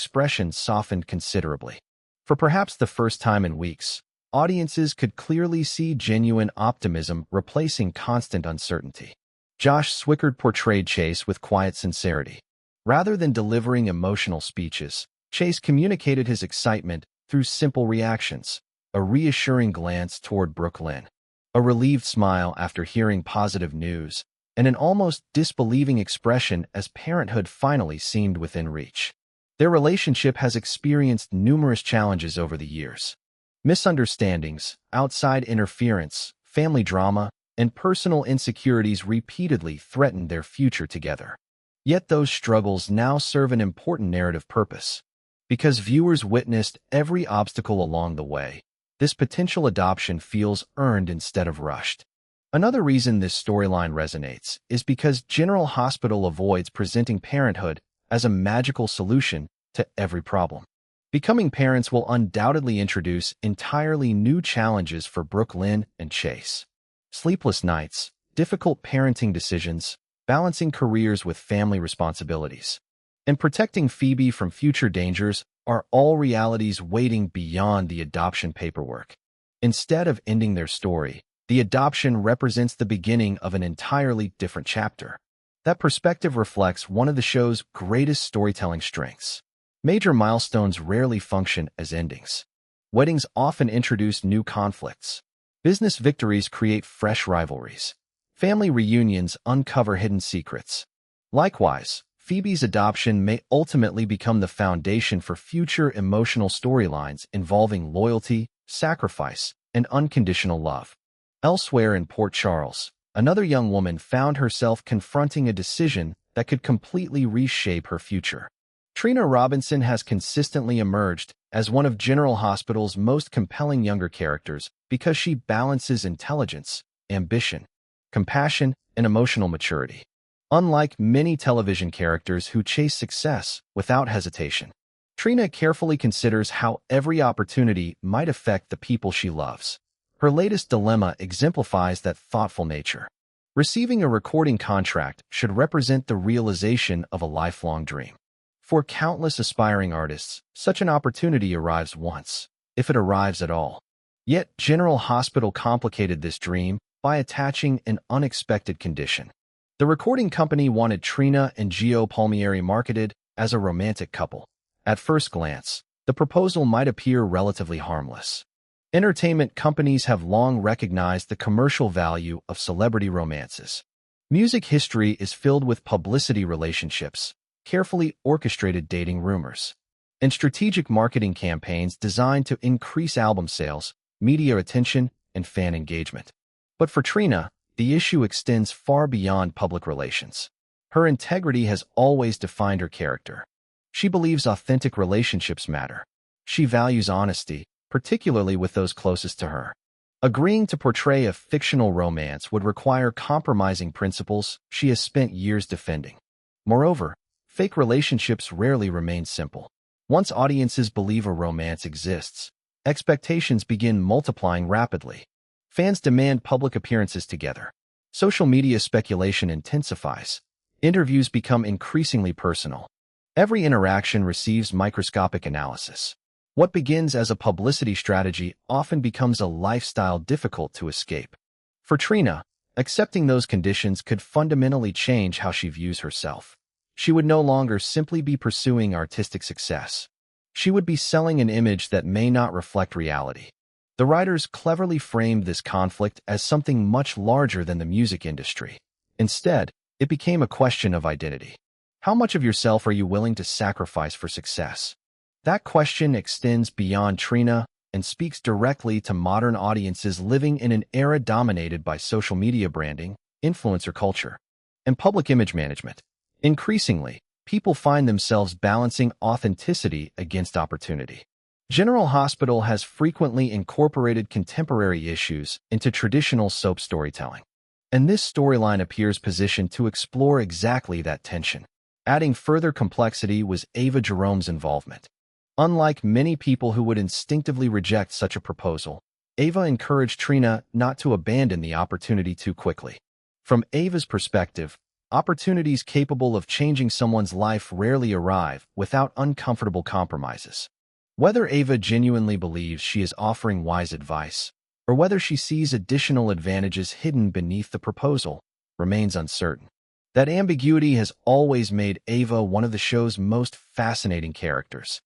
expression softened considerably. For perhaps the first time in weeks, audiences could clearly see genuine optimism replacing constant uncertainty. Josh Swickard portrayed Chase with quiet sincerity. Rather than delivering emotional speeches, Chase communicated his excitement through simple reactions, a reassuring glance toward Brooklyn, a relieved smile after hearing positive news, and an almost disbelieving expression as parenthood finally seemed within reach. Their relationship has experienced numerous challenges over the years. Misunderstandings, outside interference, family drama, and personal insecurities repeatedly threatened their future together. Yet those struggles now serve an important narrative purpose. Because viewers witnessed every obstacle along the way, this potential adoption feels earned instead of rushed. Another reason this storyline resonates is because General Hospital avoids presenting parenthood as a magical solution to every problem. Becoming parents will undoubtedly introduce entirely new challenges for Brooklyn and Chase. Sleepless nights, difficult parenting decisions, balancing careers with family responsibilities, and protecting Phoebe from future dangers are all realities waiting beyond the adoption paperwork. Instead of ending their story, the adoption represents the beginning of an entirely different chapter. That perspective reflects one of the show's greatest storytelling strengths. Major milestones rarely function as endings. Weddings often introduce new conflicts. Business victories create fresh rivalries. Family reunions uncover hidden secrets. Likewise, Phoebe's adoption may ultimately become the foundation for future emotional storylines involving loyalty, sacrifice, and unconditional love. Elsewhere in Port Charles, another young woman found herself confronting a decision that could completely reshape her future. Trina Robinson has consistently emerged as one of General Hospital's most compelling younger characters because she balances intelligence, ambition, compassion, and emotional maturity. Unlike many television characters who chase success without hesitation, Trina carefully considers how every opportunity might affect the people she loves. Her latest dilemma exemplifies that thoughtful nature. Receiving a recording contract should represent the realization of a lifelong dream. For countless aspiring artists, such an opportunity arrives once, if it arrives at all. Yet General Hospital complicated this dream by attaching an unexpected condition. The recording company wanted Trina and Gio Palmieri marketed as a romantic couple. At first glance, the proposal might appear relatively harmless. Entertainment companies have long recognized the commercial value of celebrity romances. Music history is filled with publicity relationships, carefully orchestrated dating rumors, and strategic marketing campaigns designed to increase album sales, media attention, and fan engagement. But for Trina, the issue extends far beyond public relations. Her integrity has always defined her character. She believes authentic relationships matter. She values honesty, particularly with those closest to her. Agreeing to portray a fictional romance would require compromising principles she has spent years defending. Moreover, fake relationships rarely remain simple. Once audiences believe a romance exists, expectations begin multiplying rapidly. Fans demand public appearances together. Social media speculation intensifies. Interviews become increasingly personal. Every interaction receives microscopic analysis. What begins as a publicity strategy often becomes a lifestyle difficult to escape. For Trina, accepting those conditions could fundamentally change how she views herself. She would no longer simply be pursuing artistic success. She would be selling an image that may not reflect reality. The writers cleverly framed this conflict as something much larger than the music industry. Instead, it became a question of identity. How much of yourself are you willing to sacrifice for success? That question extends beyond Trina and speaks directly to modern audiences living in an era dominated by social media branding, influencer culture, and public image management. Increasingly, people find themselves balancing authenticity against opportunity. General Hospital has frequently incorporated contemporary issues into traditional soap storytelling, and this storyline appears positioned to explore exactly that tension. Adding further complexity was Ava Jerome's involvement. Unlike many people who would instinctively reject such a proposal, Ava encouraged Trina not to abandon the opportunity too quickly. From Ava's perspective, Opportunities capable of changing someone's life rarely arrive without uncomfortable compromises. Whether Ava genuinely believes she is offering wise advice, or whether she sees additional advantages hidden beneath the proposal, remains uncertain. That ambiguity has always made Ava one of the show's most fascinating characters.